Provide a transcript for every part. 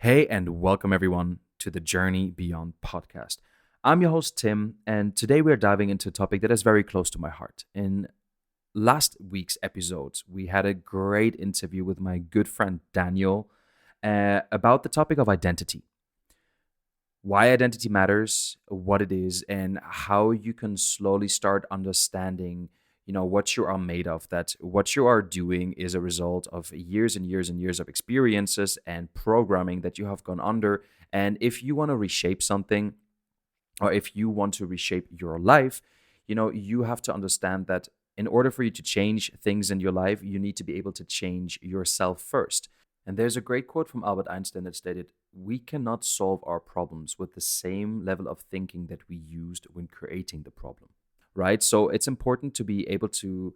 Hey, and welcome everyone to the Journey Beyond podcast. I'm your host, Tim, and today we're diving into a topic that is very close to my heart. In last week's episode, we had a great interview with my good friend Daniel about the topic of identity, why identity matters, what it is, and how you can slowly start understanding, what you are made of, that what you are doing is a result of years and years and years of experiences and programming that you have gone under. And if you want to reshape something, or if you want to reshape your life, you have to understand that in order for you to change things in your life, you need to be able to change yourself first. And there's a great quote from Albert Einstein that stated, "We cannot solve our problems with the same level of thinking that we used when creating the problem." Right? So it's important to be able to,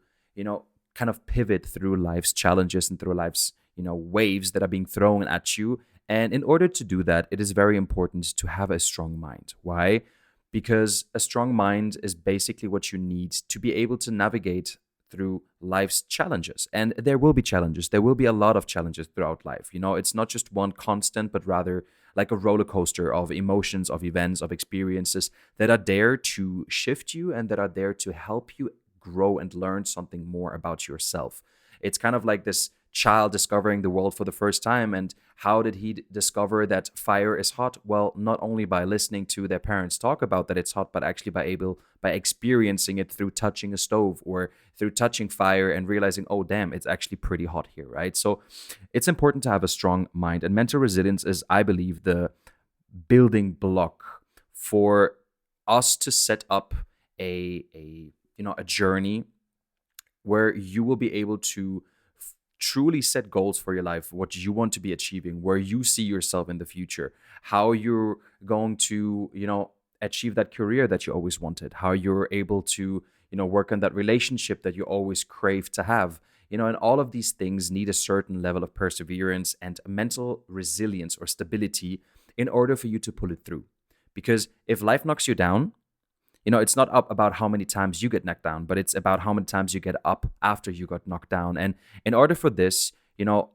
kind of pivot through life's challenges and through life's, waves that are being thrown at you. And in order to do that, it is very important to have a strong mind. Why? Because a strong mind is basically what you need to be able to navigate through life's challenges. And there will be challenges. There will be a lot of challenges throughout life. It's not just one constant, but rather like a roller coaster of emotions, of events, of experiences that are there to shift you and that are there to help you grow and learn something more about yourself. It's kind of like this child discovering the world for the first time. And how did he discover that fire is hot? Well, not only by listening to their parents talk about that it's hot, but actually by experiencing it through touching a stove or through touching fire and realizing, oh damn, it's actually pretty hot here, right? So it's important to have a strong mind, and mental resilience is, I believe, the building block for us to set up a journey where you will be able to truly set goals for your life, what you want to be achieving, where you see yourself in the future, how you're going to, achieve that career that you always wanted, how you're able to, work on that relationship that you always crave to have. And all of these things need a certain level of perseverance and mental resilience or stability in order for you to pull it through. Because if life knocks you down, it's not up about how many times you get knocked down, but it's about how many times you get up after you got knocked down. And in order for this,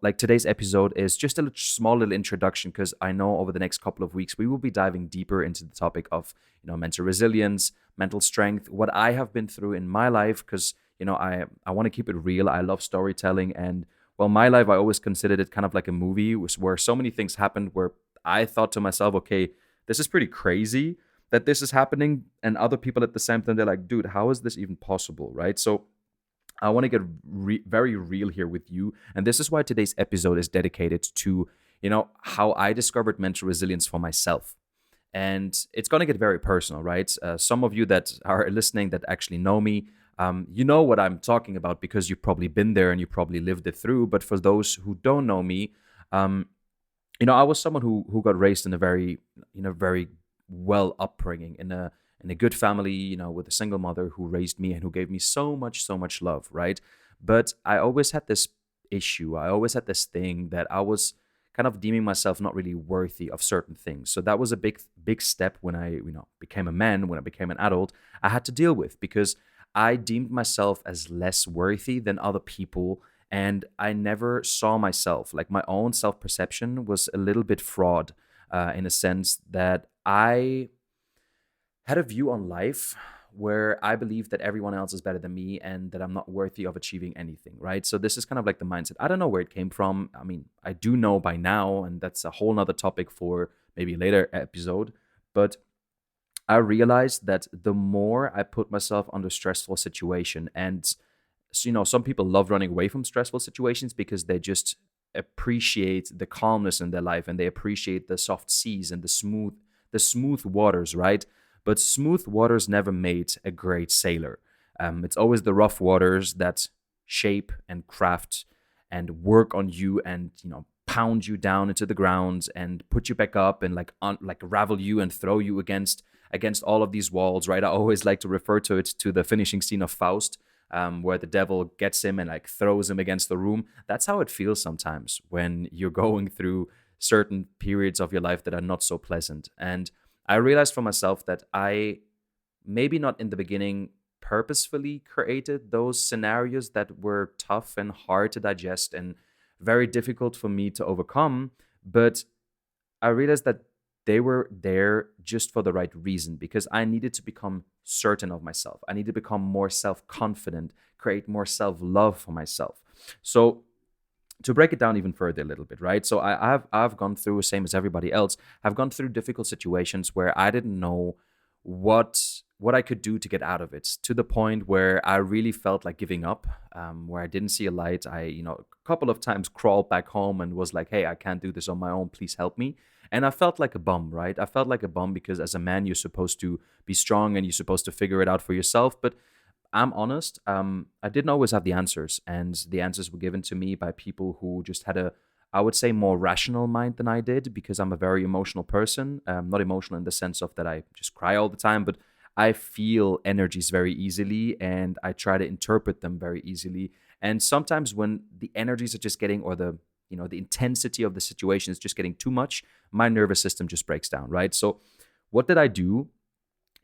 like today's episode is just a small little introduction, because I know over the next couple of weeks we will be diving deeper into the topic of, mental resilience, mental strength, what I have been through in my life, because I want to keep it real. I love storytelling, and well, my life, I always considered it kind of like a movie where so many things happened where I thought to myself, okay, this is pretty crazy that this is happening, and other people at the same time, they're like, dude, how is this even possible, right? So I want to get very real here with you, and this is why today's episode is dedicated to, how I discovered mental resilience for myself. And it's going to get very personal, right? Some of you that are listening that actually know me, you know what I'm talking about because you've probably been there and you probably lived it through. But for those who don't know me, um, I was someone who got raised in a very well upbringing, in a good family, with a single mother who raised me and who gave me so much love, right? But I always had this issue. I always had this thing that I was kind of deeming myself not really worthy of certain things. So that was a big step when I, became a man, when I became an adult, I had to deal with, because I deemed myself as less worthy than other people, and I never saw myself, like my own self perception was a little bit fraud, in a sense that I had a view on life where I believe that everyone else is better than me and that I'm not worthy of achieving anything, right? So this is kind of like the mindset. I don't know where it came from. I mean, I do know by now, and that's a whole nother topic for maybe a later episode. But I realized that the more I put myself under stressful situation, and some people love running away from stressful situations because they just appreciate the calmness in their life, and they appreciate the soft seas and the smooth waters, right? But smooth waters never made a great sailor. It's always the rough waters that shape and craft and work on you, and pound you down into the ground and put you back up, and like ravel you and throw you against all of these walls, right? I always like to refer to it to the finishing scene of Faust, where the devil gets him and like throws him against the room. That's how it feels sometimes when you're going through certain periods of your life that are not so pleasant. And I realized for myself that I, maybe not in the beginning, purposefully created those scenarios that were tough and hard to digest and very difficult for me to overcome. But I realized that they were there just for the right reason, because I needed to become certain of myself. I need to become more self confident, create more self love for myself. So to break it down even further a little bit, right? So I've gone through, same as everybody else, have gone through difficult situations where I didn't know what I could do to get out of it, to the point where I really felt like giving up, where I didn't see a light. I, a couple of times crawled back home and was like, "Hey, I can't do this on my own. Please help me." And I felt like a bum, right? I felt like a bum because as a man, you're supposed to be strong and you're supposed to figure it out for yourself. But I'm honest, I didn't always have the answers, and the answers were given to me by people who just had a, I would say, more rational mind than I did, because I'm a very emotional person. Not emotional in the sense of that I just cry all the time, but I feel energies very easily and I try to interpret them very easily. And sometimes when the energies are just getting, or the intensity of the situation is just getting too much, my nervous system just breaks down, right? So, what did I do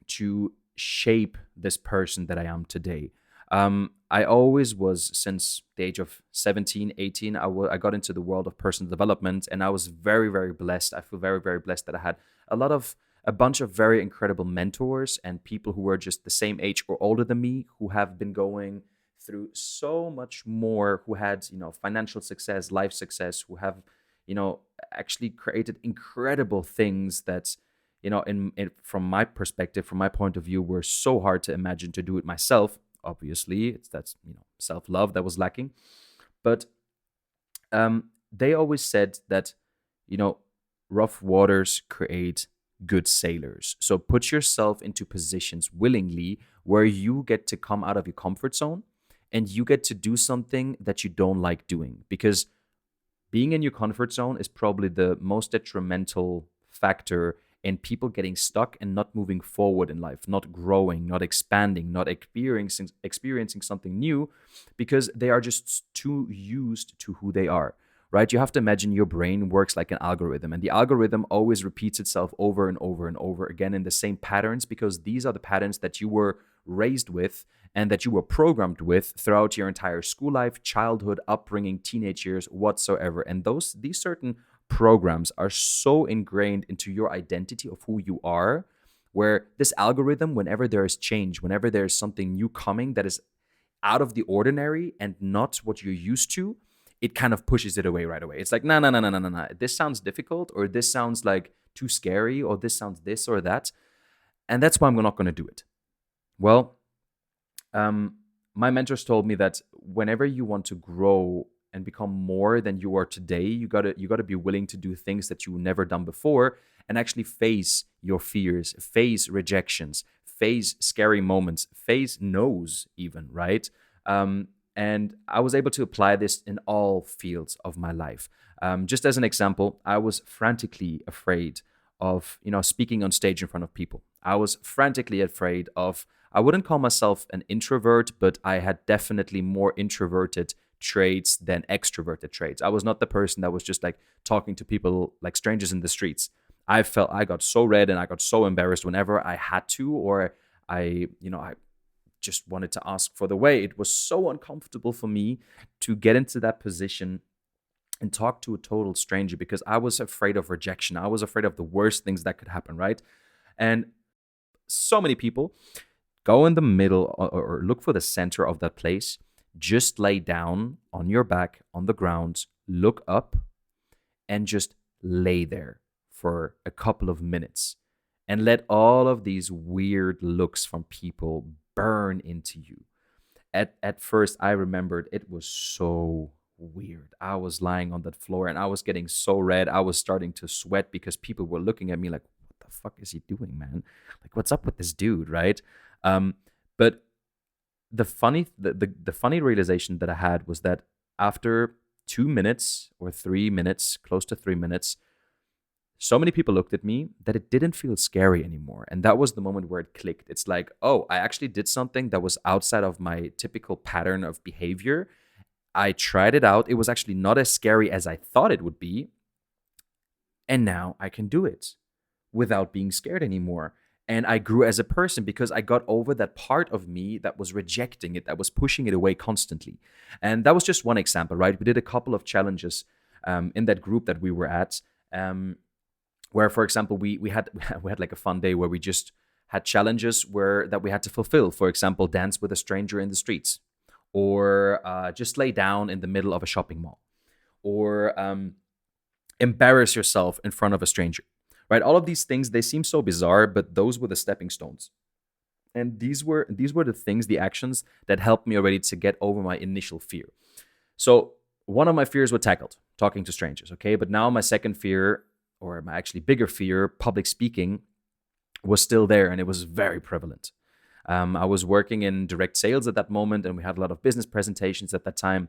to shape this person that I am today? I always was, since the age of 17, 18, I got into the world of personal development, and I was very, very blessed. I feel very, very blessed that I had a bunch of very incredible mentors and people who were just the same age or older than me, who have been going through so much more, who had, financial success, life success, who have, actually created incredible things that, from my perspective, from my point of view, were so hard to imagine to do it myself. Obviously, that's self love that was lacking. But they always said that, you know, rough waters create good sailors. So put yourself into positions willingly where you get to come out of your comfort zone and you get to do something that you don't like doing. Because being in your comfort zone is probably the most detrimental factor in people getting stuck and not moving forward in life, not growing, not expanding, not experiencing something new, because they are just too used to who they are. Right? You have to imagine your brain works like an algorithm, and the algorithm always repeats itself over and over and over again in the same patterns, because these are the patterns that you were raised with and that you were programmed with throughout your entire school life, childhood, upbringing, teenage years, whatsoever. And these certain programs are so ingrained into your identity of who you are, where this algorithm, whenever there is change, whenever there is something new coming that is out of the ordinary and not what you're used to, it kind of pushes it away right away. It's like, no, no, no, no, no, no, no. This sounds difficult, or this sounds like too scary, or this sounds this or that. And that's why I'm not going to do it. Well, my mentors told me that whenever you want to grow and become more than you are today, you gotta be willing to do things that you've never done before, and actually face your fears, face rejections, face scary moments, face no's even, right? And I was able to apply this in all fields of my life. Just as an example, I was frantically afraid of, speaking on stage in front of people. I was frantically afraid of, I wouldn't call myself an introvert, but I had definitely more introverted traits than extroverted traits. I was not the person that was just like talking to people like strangers in the streets. I got so red and I got so embarrassed whenever I had to, or I just wanted to ask for the way. It was so uncomfortable for me to get into that position and talk to a total stranger, because I was afraid of rejection. I was afraid of the worst things that could happen, right? And so many people go in the middle, or look for the center of that place. Just lay down on your back on the ground, look up, and just lay there for a couple of minutes and let all of these weird looks from people burn into you. At first, I remembered it was so weird. I was lying on that floor and I was getting so red. I was starting to sweat because people were looking at me like, what the fuck is he doing, man? Like, what's up with this dude, right? But the funny realization that I had was that after 2 minutes or 3 minutes, close to 3 minutes, so many people looked at me that it didn't feel scary anymore. And that was the moment where it clicked. It's like, oh, I actually did something that was outside of my typical pattern of behavior. I tried it out. It was actually not as scary as I thought it would be. And now I can do it without being scared anymore. And I grew as a person because I got over that part of me that was rejecting it, that was pushing it away constantly. And that was just one example, right? We did a couple of challenges in that group that we were at. where, for example, we had we had like a fun day where we just had challenges where that we had to fulfill. For example, dance with a stranger in the streets, or just lay down in the middle of a shopping mall, or embarrass yourself in front of a stranger. Right? All of these things, they seem so bizarre, but those were the stepping stones. And these were the things, the actions that helped me already to get over my initial fear. So one of my fears were tackled, talking to strangers, okay? But now my second fear, or my actually bigger fear, public speaking, was still there, and it was very prevalent. I was working in direct sales at that moment, and we had a lot of business presentations at that time.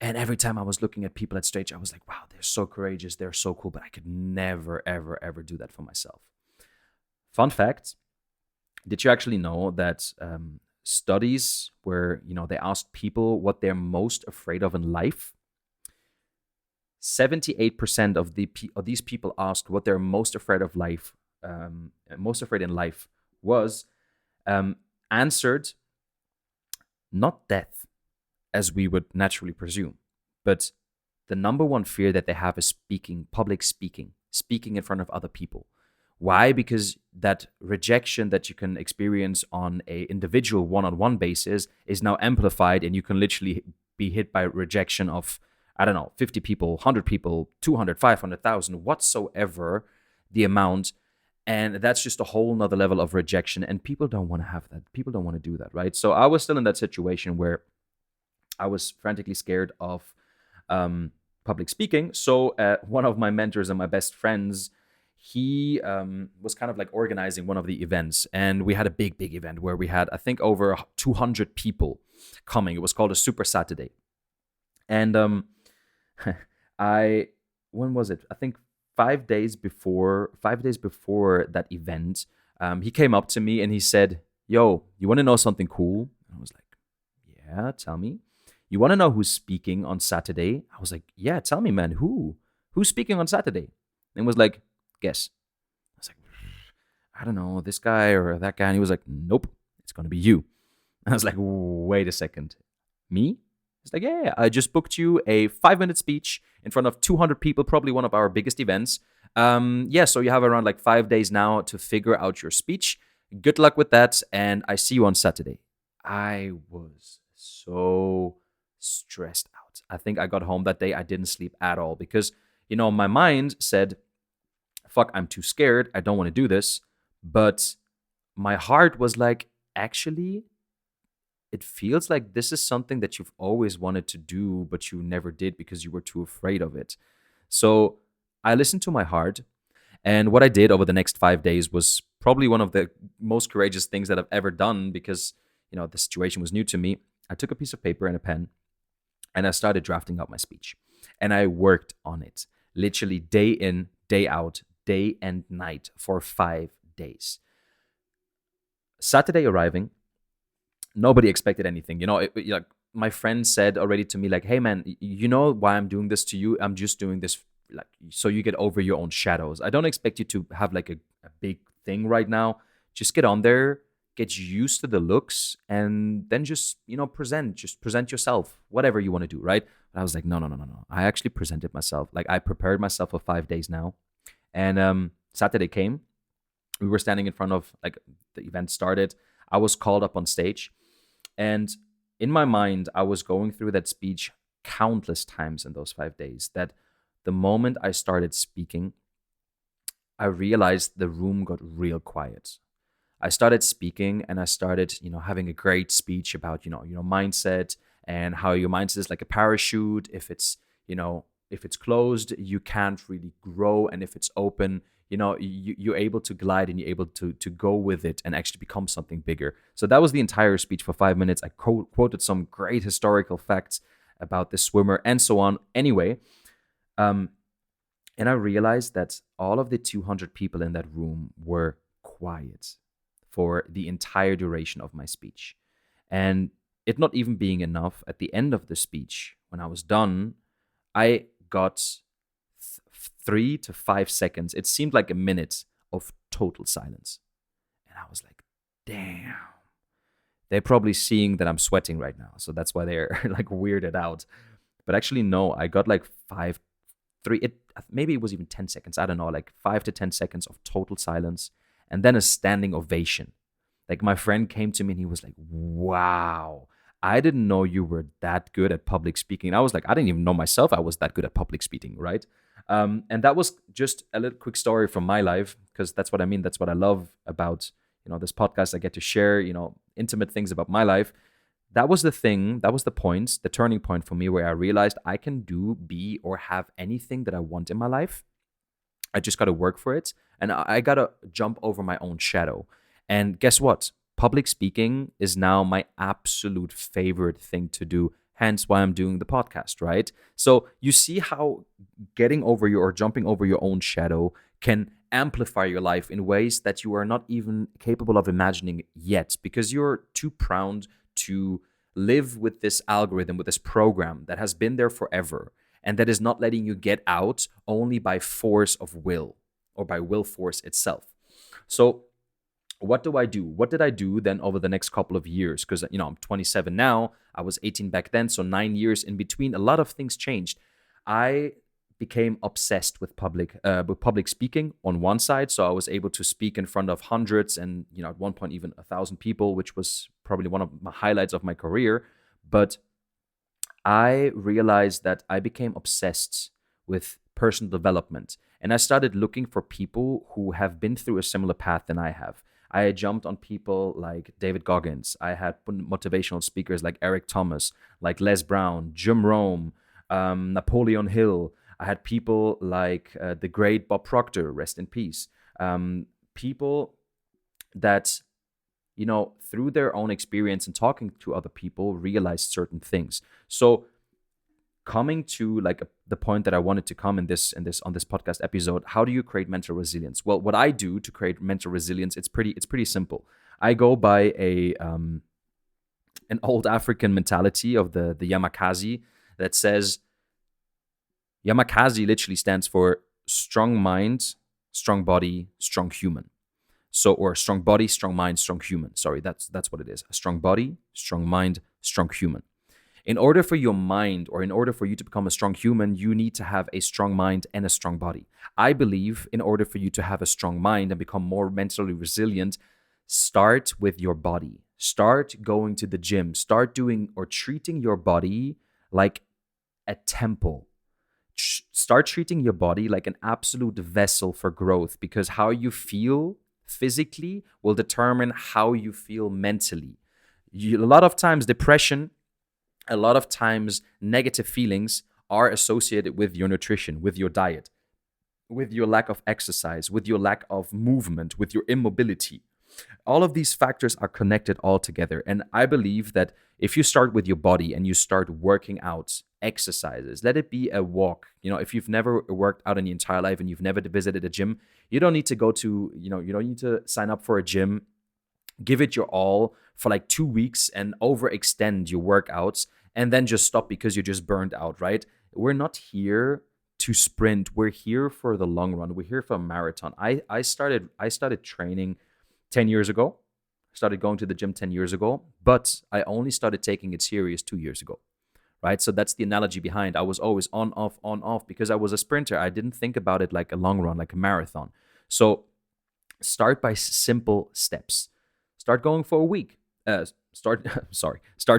And every time I was looking at people at stage, I was like, wow, they're so courageous, they're so cool, but I could never, ever, ever do that for myself. Fun fact, did you actually know that studies where, they asked people what they're most afraid of in life, 78% of these people asked what they're most afraid of life, most afraid in life was answered not death, as we would naturally presume, but the number one fear that they have is public speaking in front of other people. Why? Because that rejection that you can experience on a individual one-on-one basis is now amplified, and you can literally be hit by rejection of, I don't know, 50 people, 100 people, 200, 500,000, whatsoever the amount. And that's just a whole nother level of rejection. And people don't want to have that. People don't want to do that, right? So I was still in that situation where I was frantically scared of public speaking. So one of my mentors and my best friends, he was kind of like organizing one of the events. And we had a big event where we had, I think, over 200 people coming. It was called a Super Saturday. And when was it? I think 5 days before that event, he came up to me and he said, "Yo, you want to know something cool?" And I was like, "Yeah, tell me." "You want to know who's speaking on Saturday?" I was like, "Yeah, tell me, man. Who's speaking on Saturday?" And he was like, "Guess." I was like, "I don't know, this guy or that guy." And he was like, "Nope, it's gonna be you." And I was like, "Wait a second, me?" It's like, yeah, I just booked you a 5-minute speech in front of 200 people, probably one of our biggest events. Yeah, so you have around like 5 days now to figure out your speech. Good luck with that, and I see you on Saturday. I was so stressed out. I think I got home that day, I didn't sleep at all because, my mind said, fuck, I'm too scared. I don't want to do this. But my heart was like, actually, it feels like this is something that you've always wanted to do, but you never did because you were too afraid of it. So I listened to my heart. And what I did over the next 5 days was probably one of the most courageous things that I've ever done because, the situation was new to me. I took a piece of paper and a pen and I started drafting out my speech. And I worked on it literally day in, day out, day and night for 5 days. Saturday arriving, nobody expected anything. Like my friend said already to me, like, "Hey man, you know why I'm doing this to you? I'm just doing this like so you get over your own shadows. I don't expect you to have like a big thing right now. Just get on there, get used to the looks, and then just present yourself, whatever you want to do, right?" But I was like, no. I actually presented myself. Like I prepared myself for 5 days now. And Saturday came. We were standing in front of, like, the event started. I was called up on stage. And in my mind, I was going through that speech countless times in those 5 days that the moment I started speaking, I realized the room got real quiet. I started speaking and I started, having a great speech about, mindset and how your mindset is like a parachute. If it's closed, you can't really grow. And if it's open, you're able to glide and you're able to go with it and actually become something bigger. So that was the entire speech for 5 minutes. I quoted some great historical facts about this swimmer and so on. Anyway, and I realized that all of the 200 people in that room were quiet for the entire duration of my speech. And it not even being enough, at the end of the speech, when I was done, I got 3 to 5 seconds. It seemed like a minute of total silence. And I was like, damn. They're probably seeing that I'm sweating right now. So that's why they're like weirded out. But actually, no, I got like 5, 3. maybe it was even 10 seconds, I don't know, like 5 to 10 seconds of total silence, and then a standing ovation. Like my friend came to me and he was like, wow, I didn't know you were that good at public speaking. And I was like, I didn't even know myself I was that good at public speaking, right? And that was just a little quick story from my life, because that's what I mean. That's what I love about, this podcast. I get to share, intimate things about my life. That was the thing, that was the point, the turning point for me, where I realized I can do, be, or have anything that I want in my life. I just got to work for it, and I got to jump over my own shadow. And guess what? Public speaking is now my absolute favorite thing to do, hence why I'm doing the podcast, right? So you see how getting over your or jumping over your own shadow can amplify your life in ways that you are not even capable of imagining yet, because you're too proud to live with this algorithm, with this program that has been there forever, and that is not letting you get out only by force of will, or by will force itself. So what do I do? What did I do then over the next couple of years? Because, I'm 27 now. I was 18 back then. So 9 years in between, a lot of things changed. I became obsessed with public speaking on one side. So I was able to speak in front of hundreds and, at one point, even 1,000 people, which was probably one of my highlights of my career. But I realized that I became obsessed with personal development. And I started looking for people who have been through a similar path than I have. I jumped on people like David Goggins. I had motivational speakers like Eric Thomas, like Les Brown, Jim Rome, Napoleon Hill. I had people like the great Bob Proctor, rest in peace. People that, through their own experience and talking to other people, realized certain things. So coming to the point that I wanted to come on this podcast episode, how do you create mental resilience? Well, what I do to create mental resilience, it's pretty simple. I go by an old African mentality of the Yamakasi that says, Yamakasi literally stands for strong mind, strong body, strong human. So, or strong body, strong mind, strong human. Sorry, that's what it is. A strong body, strong mind, strong human. In order for your mind, or in order for you to become a strong human, you need to have a strong mind and a strong body. I believe in order for you to have a strong mind and become more mentally resilient, start with your body. Start going to the gym. Start doing or treating your body like a temple. Start treating your body like an absolute vessel for growth, because how you feel physically will determine how you feel mentally. A lot of times depression, a lot of times negative feelings are associated with your nutrition, with your diet, with your lack of exercise, with your lack of movement, with your immobility. All of these factors are connected all together. And I believe that if you start with your body and you start working out exercises, let it be a walk. If you've never worked out in your entire life and you've never visited a gym, you don't need to go to, you don't need to sign up for a gym. Give it your all for like 2 weeks and overextend your workouts, and then just stop because you're just burned out, right? We're not here to sprint. We're here for the long run. We're here for a marathon. I started training 10 years ago. Started going to the gym 10 years ago, but I only started taking it serious 2 years ago, right? So that's the analogy behind. I was always on, off, because I was a sprinter. I didn't think about it like a long run, like a marathon. So start by simple steps. Start going for a week. Start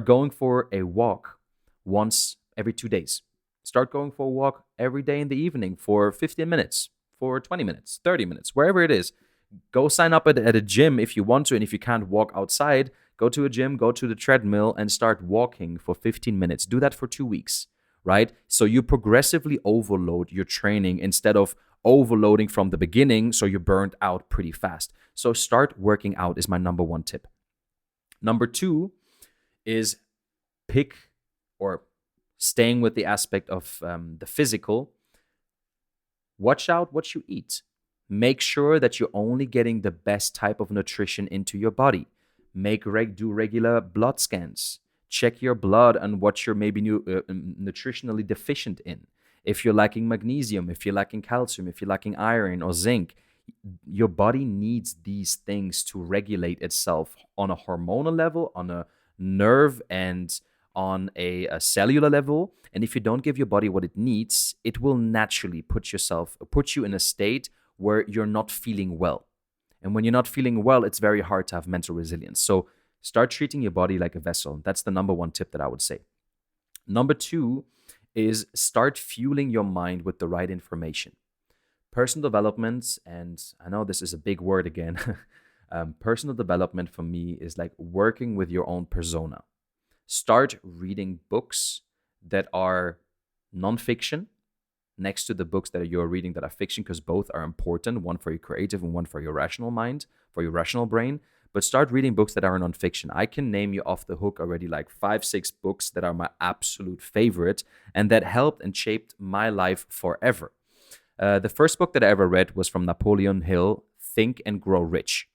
going for a walk once every 2 days. Start going for a walk every day in the evening for 15 minutes, for 20 minutes, 30 minutes, wherever it is. Go sign up at a gym if you want to, and if you can't walk outside, go to a gym, go to the treadmill, and start walking for 15 minutes. Do that for 2 weeks, right? So you progressively overload your training instead of overloading from the beginning, so you're burnt out pretty fast. So start working out is my number one tip. Number two is pick, or staying with the aspect of the physical, watch out what you eat. Make sure that you're only getting the best type of nutrition into your body. Do regular blood scans. Check your blood and what you're maybe nutritionally deficient in. If you're lacking magnesium, if you're lacking calcium, if you're lacking iron or zinc, your body needs these things to regulate itself on a hormonal level, on a nerve and on a cellular level. And if you don't give your body what it needs, it will naturally put you in a state where you're not feeling well. And when you're not feeling well, it's very hard to have mental resilience. So start treating your body like a vessel. That's the number one tip that I would say. Number two is start fueling your mind with the right information. Personal development, and I know this is a big word again. Personal development for me is like working with your own persona. Start reading books that are nonfiction next to the books that you're reading that are fiction, because both are important, one for your creative and one for your rational mind, for your rational brain. But start reading books that are nonfiction. I can name you off the hook already like 5, 6 books that are my absolute favorite and that helped and shaped my life forever. The first book that I ever read was from Napoleon Hill, Think and Grow Rich.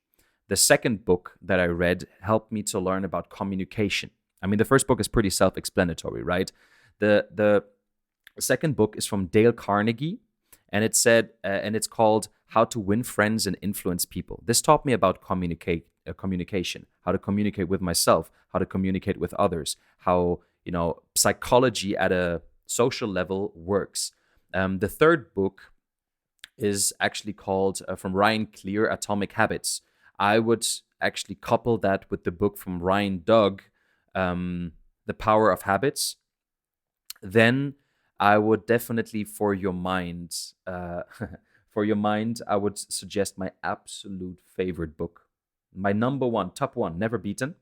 The second book that I read helped me to learn about communication. I mean, the first book is pretty self-explanatory, right? The second book is from Dale Carnegie, and it's called How to Win Friends and Influence People. This taught me about communication, how to communicate with myself, how to communicate with others, how psychology at a social level works. The third book is actually called from Ryan Clear, Atomic Habits. I would actually couple that with the book from Ryan Doug, The Power of Habits. Then I would definitely for your mind, I would suggest my absolute favorite book, my number one, top one, never beaten,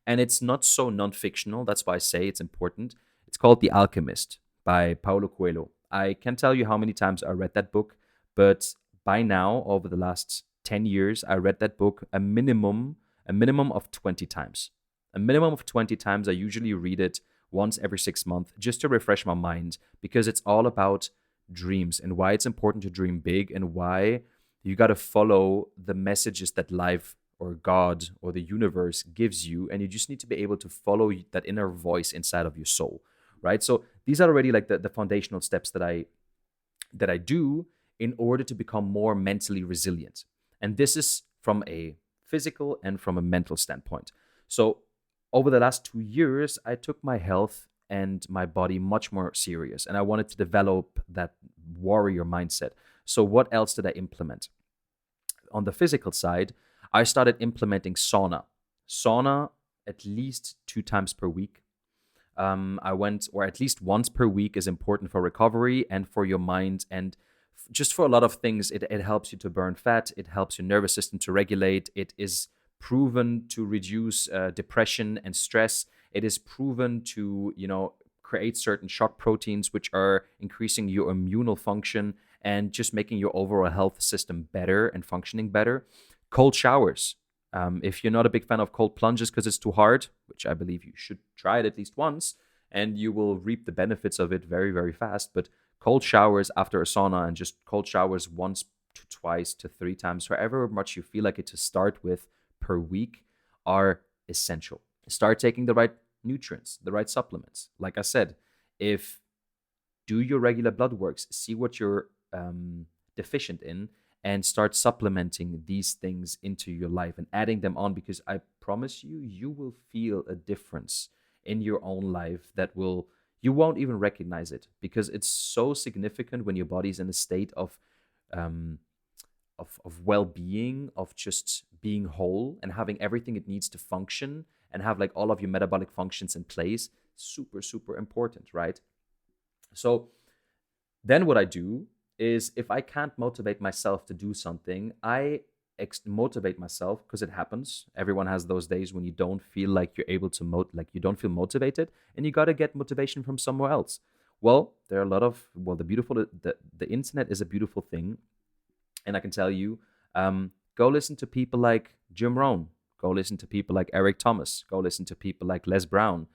and it's not so non-fictional. That's why I say it's important. It's called The Alchemist by Paulo Coelho. I can't tell you how many times I read that book, but by now, over the last 10 years, I read that book a minimum of 20 times. A minimum of 20 times. I usually read it once every 6 months just to refresh my mind, because it's all about dreams and why it's important to dream big and why you got to follow the messages that life or God or the universe gives you, and you just need to be able to follow that inner voice inside of your soul, right? So these are already like the foundational steps that I do in order to become more mentally resilient. And this is from a physical and from a mental standpoint. So over the last 2 years, I took my health and my body much more serious, and I wanted to develop that warrior mindset. So what else did I implement? On the physical side, I started implementing sauna. Sauna at least 2 times per week. I went, or at least once per week is important for recovery and for your mind, and just for a lot of things. It helps you to burn fat. It helps your nervous system to regulate. It is proven to reduce depression and stress. It is proven to, create certain shock proteins, which are increasing your immunal function and just making your overall health system better and functioning better. Cold showers. If you're not a big fan of cold plunges because it's too hard, which I believe you should try it at least once, and you will reap the benefits of it very, very fast. But cold showers after a sauna, and just cold showers once to twice to 3 times, however much you feel like it to start with per week, are essential. Start taking the right nutrients, the right supplements. Like I said, do your regular blood works, see what you're deficient in, and start supplementing these things into your life and adding them on, because I promise you, you will feel a difference in your own life that you won't even recognize it, because it's so significant when your body's in a state of well-being, of just being whole and having everything it needs to function and have like all of your metabolic functions in place. Super, super important, right? So then what I do is, if I can't motivate myself to do something, I motivate myself, because it happens. Everyone has those days when you don't feel like you're able to you don't feel motivated, and you got to get motivation from somewhere else. Well, there are a lot of the internet is a beautiful thing, and I can tell you, go listen to people like Jim Rohn, go listen to people like Eric Thomas, go listen to people like Les Brown,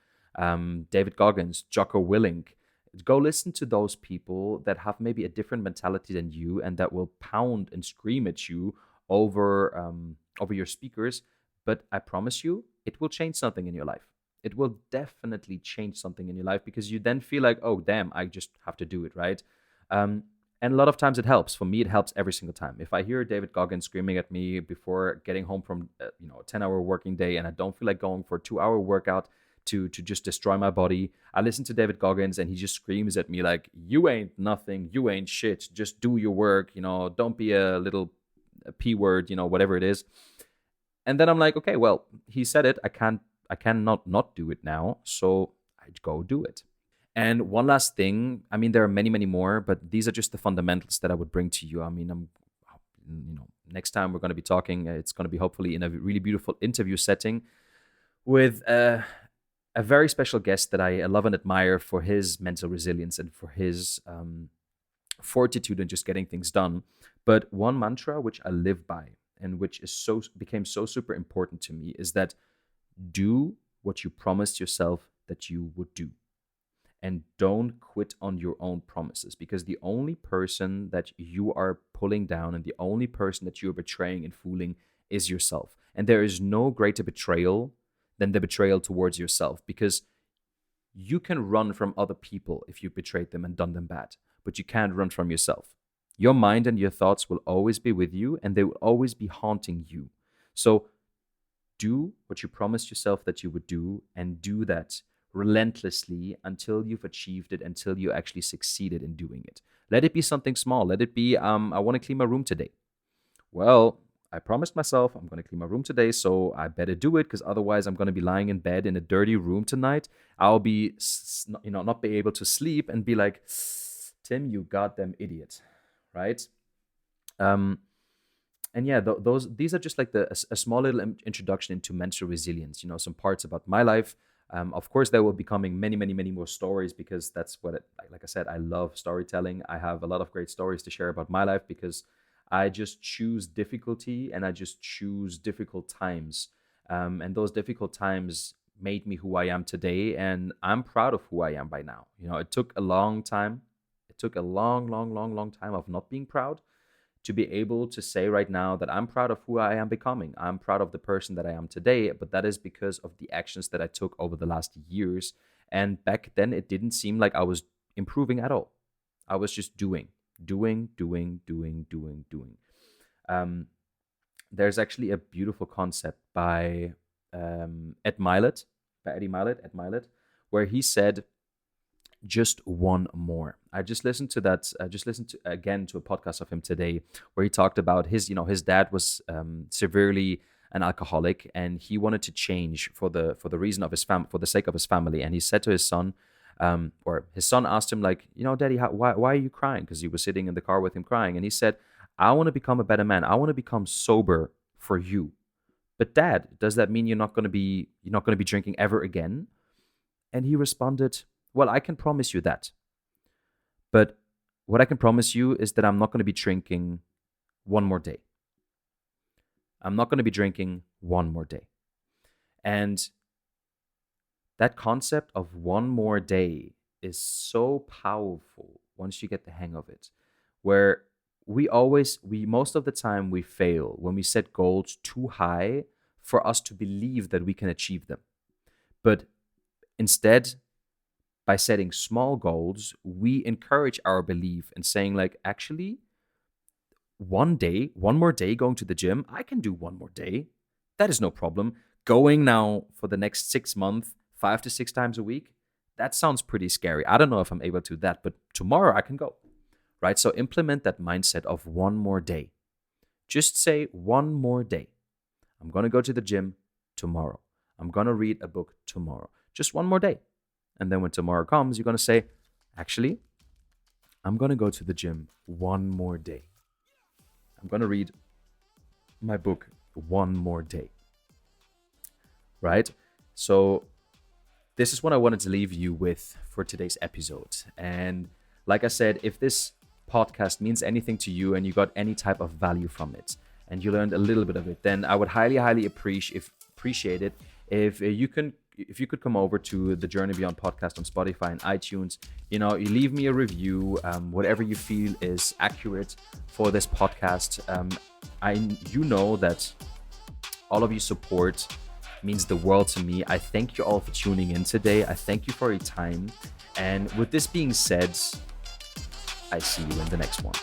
David Goggins, Jocko Willink. Go listen to those people that have maybe a different mentality than you, and that will pound and scream at you over your speakers. But I promise you, it will change something in your life. It will definitely change something in your life, because you then feel like, oh, damn, I just have to do it, right? And a lot of times it helps. For me, it helps every single time. If I hear David Goggins screaming at me before getting home from a 10-hour working day, and I don't feel like going for a 2-hour workout, to just destroy my body. I listen to David Goggins and he just screams at me like, you ain't nothing, you ain't shit, just do your work, don't be a little P word, whatever it is. And then I'm like, okay, well, he said it, I cannot not do it now, so I go do it. And one last thing, I mean, there are many, many more, but these are just the fundamentals that I would bring to you. I mean, next time we're going to be talking, it's going to be hopefully in a really beautiful interview setting with a very special guest that I love and admire for his mental resilience and for his fortitude and just getting things done. But one mantra which I live by and which became so super important to me is that do what you promised yourself that you would do. And don't quit on your own promises, because the only person that you are pulling down and the only person that you're betraying and fooling is yourself. And there is no greater betrayal than the betrayal towards yourself, because you can run from other people if you betrayed them and done them bad, but you can't run from yourself. Your mind and your thoughts will always be with you and they will always be haunting you. So do what you promised yourself that you would do, and do that relentlessly until you've achieved it, until you actually succeeded in doing it. Let it be something small. Let it be, I want to clean my room today. Well, I promised myself I'm going to clean my room today, so I better do it, because otherwise I'm going to be lying in bed in a dirty room tonight. I'll be, not be able to sleep and be like, Tim, you goddamn idiot, right? And yeah, these are just like a small little introduction into mental resilience. Some parts about my life. Of course, there will be coming many, many, many more stories, because that's like I said, I love storytelling. I have a lot of great stories to share about my life, because I just choose difficulty and I just choose difficult times. And those difficult times made me who I am today. And I'm proud of who I am by now. It took a long time. It took a long, long, long, long time of not being proud to be able to say right now that I'm proud of who I am becoming. I'm proud of the person that I am today, but that is because of the actions that I took over the last years. And back then, it didn't seem like I was improving at all. I was just doing. There's actually a beautiful concept by Eddie Mylett, where he said, just one more. I just listened to a podcast of him today where he talked about his dad was severely an alcoholic, and he wanted to change for the reason of his for the sake of his family. And he said to his son, or his son asked him, like, Daddy, why are you crying? Because he was sitting in the car with him crying. And he said, I want to become a better man. I want to become sober for you. But Dad, does that mean you're not going to be drinking ever again? And he responded, well, I can promise you that. But what I can promise you is that I'm not going to be drinking one more day. I'm not going to be drinking one more day. And that concept of one more day is so powerful once you get the hang of it, where we most of the time we fail when we set goals too high for us to believe that we can achieve them. But instead, by setting small goals, we encourage our belief and saying, like, actually, one more day going to the gym, I can do one more day. That is no problem. Going now for the next 6 months, 5 to 6 times a week, that sounds pretty scary. I don't know if I'm able to do that, but tomorrow I can go, right? So implement that mindset of one more day. Just say one more day. I'm going to go to the gym tomorrow. I'm going to read a book tomorrow. Just one more day. And then when tomorrow comes, you're going to say, actually, I'm going to go to the gym one more day. I'm going to read my book one more day. Right? So this is what I wanted to leave you with for today's episode. And like I said, if this podcast means anything to you and you got any type of value from it and you learned a little bit of it, then I would highly, highly appreciate it if you could come over to the Journey Beyond podcast on Spotify and iTunes. You leave me a review, whatever you feel is accurate for this podcast. You know that all of your support means the world to me. I thank you all for tuning in today. I thank you for your time. And with this being said, I see you in the next one.